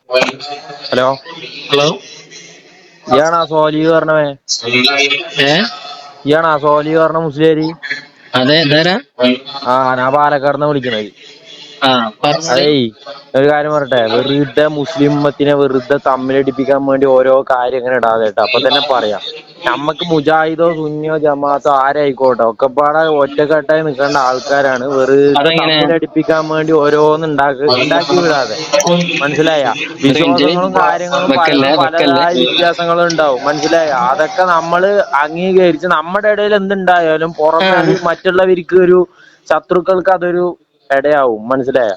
Hello, hello. ഇയാണാ Solih പറഞ്ഞവേ? ഏ സോലി പറഞ്ഞ മുസ്ലിയാരി? അതെ, ഇതാരാ? ഞാൻ പാലക്കാട് വിളിക്കണത്. ആ, പറഞ്ഞോളി. അതേയ്, ഒരു കാര്യം പറയട്ടെ, വെറുതെ മുസ്ലിം ഉമ്മത്തിനെ വെറുതെ തമ്മിലടിപ്പിക്കാൻ വേണ്ടി ഓരോ കാര്യം ഇങ്ങനെ ഇടാതെ കേട്ടോ. അപ്പൊ തന്നെ പറയാം, നമ്മക്ക് മുജാഹിദോ സുന്നിയോ ജമാഅത്തോ ആരായിക്കോട്ടെ, ഒക്കെപ്പാടെ ഒറ്റക്കെട്ടായി നിൽക്കേണ്ട ആൾക്കാരാണ്. വെറുതെ അതെങ്ങനെ? തമ്മിലടിപ്പിക്കാൻ വേണ്ടി ഓരോന്ന് ഉണ്ടാക്കി വിടാതെ, മനസ്സിലായ? ഒരു മിനിറ്റ്. വിശ്വാസങ്ങളും കാര്യങ്ങളും വെക്കല്ലേ പലതും വെക്കല്ലേ. പലതായ വ്യത്യാസങ്ങളും ഉണ്ടാവും, മനസ്സിലായ? അതൊക്കെ നമ്മള് അംഗീകരിച്ച് നമ്മുടെ ഇടയിൽ എന്തുണ്ടായാലും ആ, പുറമെ അത് മറ്റുള്ളവർക്ക് ഒരു ശത്രുക്കൾക്ക് അതൊരു ഇടയാവും, മനസ്സിലായ?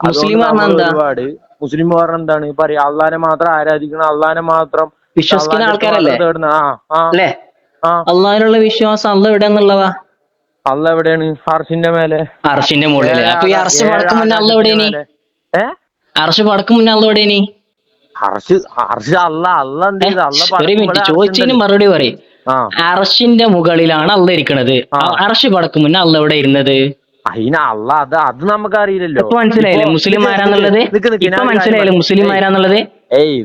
അതുകൊണ്ട് മുസ്ലിം പറഞ്ഞ നമ്മൾ എന്താ? ഒരുപാട് മുസ്ലിം പറഞ്ഞ എന്താണ് പറയാ, അള്ളാനെ മാത്രം ആരാധിക്കണം, അള്ളാനെ മാത്രം വിശ്വസിക്കുന്ന അള്ളാന്റെ അടുത്ത് മാത്രം ആൾക്കാരല്ലേ തേടുന്ന. അല്ലേ? ആ അള്ളാഹിലുള്ള വിശ്വാസം അള്ള എവിടെന്നുള്ളതാ? അള്ള എവിടെയാണ്? അർശിന്റെ മേലെ, അർഷിന്റെ മുകളില്. അപ്പൊ ഈ അർഷ് പടക്കും മുന്നേ അള്ള ഏഴാകാശത്തിന് എവിടെനി? മേലെ. ഏ അർഷ് പടക്കും മുന്നേ അള്ള എവിടെനി? അർശ് അള്ള എന്ത് ചെയ്ത്? അള്ള ഒരു മിനിറ്റ്, പടക്കുമ്പോഴേ ചോദിച്ചതിന് അർശുണ്ടല്ലോ. മറുപടി പറയും. ആ അർഷിന്റെ മുകളിലാണ് അള്ള ഇരിക്കണത്. ആ അർഷ് പടക്കും മുന്നേ അള്ള എവിടെ ഇരുന്നത്? അതിന് അള്ള അത് നമുക്ക് അറിയില്ലല്ലോ. ഇപ്പൊ ഇപ്പൊ മനസ്സിലായില്ലേ മുസ്ലിം ആരാന്നുള്ളത്? ഞാൻ ഇപ്പൊ ഒരു കാര്യം മനസ്സിലായില്ലേ പറയാം. മുസ്ലിം ആരാന്നുള്ളത്?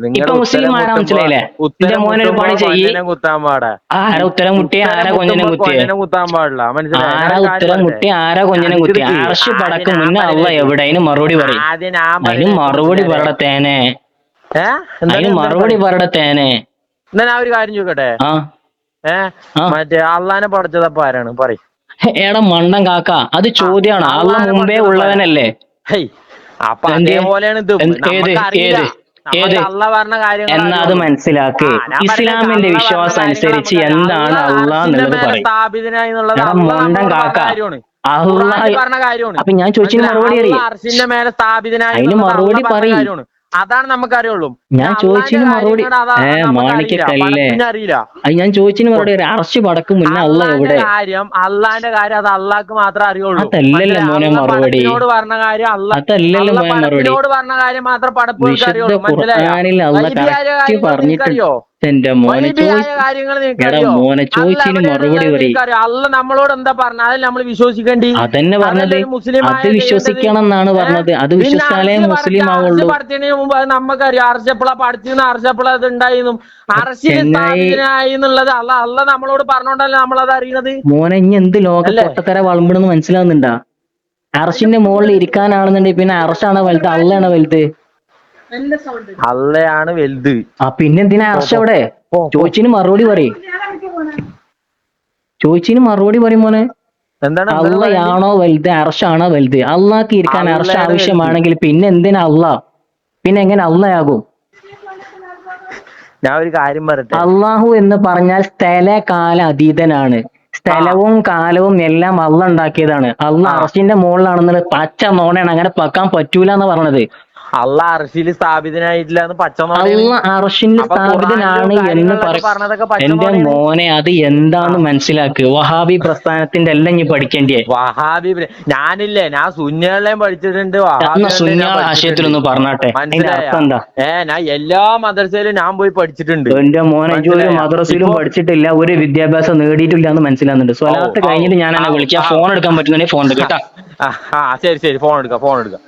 നിങ്ങള് ഇപ്പൊ മുസ്ലിം ആരാ മനസ്സിലായില്ലേ? എന്റെ ഉത്തരം മോനൊരു മുട്ടുമ്പോ പണി ചെയ്യ്. കൊഞ്ഞനം കുത്താൻ പാടാ. ആരാ ഉത്തരം മുട്ടി? ഉത്തരം ആരാ കൊഞ്ഞനം മുട്ടുമ്പോ കുത്തിയേ? കൊഞ്ഞനം കുത്താൻ പാടില്ല, മനസ്സിലായോ? ഞാൻ ആരാ ഒരു കാര്യം ഉത്തരം പറയട്ടെ. മുട്ടി? ആരാ കൊഞ്ഞനം കുത്തി? അർഷ് ആദ്യം പടക്കും ഞാൻ മുന്നേ അള്ള പറയുന്നേക്ക്. എവിടെ? അതിന് മറുപടി പറയും. ആദ്യം ഞാൻ അതിന് പറയുന്നേക്ക് മറുപടി മുസ്ലിയാരെ. പറയടത്തേനെ. എന്താണ് അതിന് എന്താണ് മറുപടി പറയും? പറയടത്തേനെ. എന്നാ ഞാൻ ഒരു കാര്യം ചോദിക്കട്ടെ. ആ ഏ ആ മറ്റേ അള്ളാനെ പഠിച്ചതപ്പോ ആരാണ് പറയും? എടാ മണ്ടൻ കാക്ക, അത് ചോദ്യമാണ്. അള്ള അള്ളാനെ മുമ്പേ പഠിച്ചതപ്പോ ആരാ? ഉള്ളവനല്ലേ? ഹേയ്, അപ്പൊ എന്ത്? അതേപോലെയാണ് ഇതും. ഏത് നമ്മക്ക് അറിയില്ല. ഏത് നമ്മക്ക് ഏത് അള്ള പറഞ്ഞ കാര്യങ്ങൾ എന്നാ അത് അറിയുള്ളൂ. മനസ്സിലാക്ക്. ഞാൻ പറയുന്നേക്ക്, ഇസ്ലാമിന്റെ അള്ള പറഞ്ഞ വിശ്വാസം കാര്യങ്ങൾ അനുസരിച്ച് നമുക്കറിയാം. അള്ള എന്താണ് അള്ളാ അർശിന്റെ എന്നുള്ളത് മേലെ പറയും. സ്ഥാപിതനായി എന്നുള്ളത് എടാ അള്ള മണ്ടൻ നമ്മളോട് കാക്ക, പറഞ്ഞ കാര്യമാണ്. അള്ളാ. ഖുറാനിൽ പറഞ്ഞ കാര്യമാണ്, അപ്പൊ ഞാൻ ചോദിച്ചതിന് മനസ്സിലായി? മറുപടി അള്ള അറിയും. അർശിന്റെ മേലെ സ്ഥാപിതനായി അതിന് എന്നുള്ളത് അള്ള മറുപടി പറഞ്ഞ പറയും. കാര്യമാണ്. അതാണ് നമുക്കറിയുള്ളൂ. ഞാൻ അള്ളാന്റെ ചോദിച്ചതിന് മറുപടി. കാര്യങ്ങൾ അതാ നമുക്കറിയില്ല, മാണിക്കക്കല്ലേ. പടപ്പിനെ അറിയില്ല. അത് ഞാൻ ചോദിച്ചതിന് മറുപടി അറിയാം. അറസ്റ്റ് പടക്കും മുന്നേ അള്ള എവിടെ? അള്ളാന്റെ കാര്യം അത് അള്ളാഹ്ക്ക് മാത്രമേ അറിയുള്ളൂ, അതല്ലല്ലോ മനസ്സിലായി? മോനെ അള്ള മറുപടി. പടപ്പിനോട് പറഞ്ഞ കാര്യം അതല്ലല്ലോ അള്ള മോനെ മറുപടി. പടപ്പിനോട് പറഞ്ഞ കാര്യം മാത്രം പടപ്പുകൾക്ക് വിശുദ്ധ അറിയുള്ളൂ, മനസ്സിലായ? ഖുർആനിൽ അള്ള ഗൈബിയായ കറക്റ്റ് കാര്യങ്ങൾ പറഞ്ഞിട്ടുണ്ട്. നിനക്കറിയോ? എന്റെ മോനെ ഗൈബിയായ കാര്യങ്ങൾ എടാ നിനക്കറിയോ? മോനെ അള്ള ചോദിച്ചതിന് മറുപടി എവിടെയാണെന്നുള്ളത് പറയും. നിനക്കറിയോ? അള്ള നമ്മളോട് എന്താ പറഞ്ഞ അതിൽ നമ്മൾ വിശ്വസിക്കേണ്ടി? അതന്നെ അതല്ലേ പറഞ്ഞത്. ഒരു മുസ്ലിമായ അത് ചെയ്യേണ്ടത്? വിശ്വസിക്കണം എന്നാണ് പറഞ്ഞത്. അത് പിന്നെ വിശ്വസിച്ചാലേ മുസ്ലിം അറശ് ആവുള്ളൂ. പഠിച്ചതിന് മുമ്പ് അത് നമുക്കറിയാം. അർശപ്പള പഠിച്ചിരുന്ന അർശപ്പള അത് ഉണ്ടായിരുന്നു. അറശിൽ ചെങ്ങായി, സ്ഥാപിതനായി എന്നുള്ളത് അള്ള നമ്മളോട് പറഞ്ഞോണ്ടല്ലേ നമ്മളത് അറിയണത്, മോനെ ഇനി എന്ത് ലോക അല്ലേ? പൊട്ടത്തര വളമ്പണെന്ന് മനസ്സിലാവുന്നുണ്ടാ? അറഷിന്റെ മുകളിൽ ഇരിക്കാനാണെന്നുണ്ടെങ്കിൽ പിന്നെ അറഷാണ് വലുത് അള്ളയാണ് വലുത്? അള്ളയാണ് വലുത്. പിന്നെന്തിനാ അർഷ അവിടെ? പോ പോ. ചോദിച്ചിന് മറുപടി പറയും. ചോദിച്ചിന് മറുപടി പറയും മോനെ. എന്താണ് എന്താണ് പറയണ്ടി? അള്ളയാണോ വലുത് അർഷാണോ വലുത്? അള്ളാഹ്ക്ക് ഇരിക്കാൻ അർഷ അള്ളയാണ് വലുത്. ആവശ്യമാണെങ്കിൽ പിന്നെ എന്തിനാ അള്ളാ? പിന്നെ എങ്ങനെ അള്ളയാകും? ഞാൻ ഒരു കാര്യം പറയട്ടെ. അള്ളാഹു എന്ന് പറഞ്ഞാൽ സ്ഥല കാല അതീതനാണ്. ആ സ്ഥലവും കാലവും എല്ലാം അള്ള ഉണ്ടാക്കിയതാണ്. അള്ള ആ അർഷിന്റെ മുകളിലാണെന്നുള്ളത് പച്ച നോണയാണ്. അങ്ങനെ വെക്കാൻ പറ്റൂല എന്ന് പറഞ്ഞത്. അള്ള അർശിൽ സ്ഥാപിതനായിട്ടില്ല എന്ന് പച്ചനോണയാണ്. അള്ള അർഷിൽ അപ്പൊ ഖുറാനിലും സ്ഥാപിതനാണ് എന്ന് കാര്യങ്ങളിലൊക്കെ പറഞ്ഞതൊക്കെ എന്റെ പച്ചനോണയാണ്. മോനെ, അത് ആ എന്താന്ന് മനസ്സിലാക്ക്. വഹാബി പ്രസ്ഥാനത്തിന്റെ എല്ലാം ഇനി പഠിക്കേണ്ടിയേ. വഹാബി ഞാനില്ലേ, ഞാൻ സുന്നികളെയും പഠിച്ചിട്ടുണ്ട്, എന്നാ വഹാബികളുടെയും ഞാൻ സുന്യാൾ പഠിച്ചിട്ടുണ്ട്, ആശയത്തിലൊന്ന് പറഞ്ഞാട്ടെ, അതിന്റെ മനസ്സിലായ? അർത്ഥം എന്താ? ഞാൻ എല്ലാ മദ്രസയിലും ഞാൻ പോയി പഠിച്ചിട്ടുണ്ട്, എന്റെ മോനെ, ഇജ്ജ് ഒരു മനസ്സിലായ? മദ്രസയിലും ഇപ്പൊ പഠിച്ചിട്ടില്ല, ഒരു വിദ്യാഭ്യാസം നേടിയിട്ടില്ല എന്ന് മനസ്സിലാകുന്നുണ്ട്. ഓ സ്വലാത്ത് ഓ കഴിഞ്ഞിട്ട് ഞാൻ എന്നെ വിളിക്കാം. ഫോൺ എടുക്കാൻ പറ്റുന്നുണ്ടെങ്കിൽ ഫോൺ എടുക്കാം കേട്ടാ. ശരി ശരി, ഫോൺ എടുക്കാം.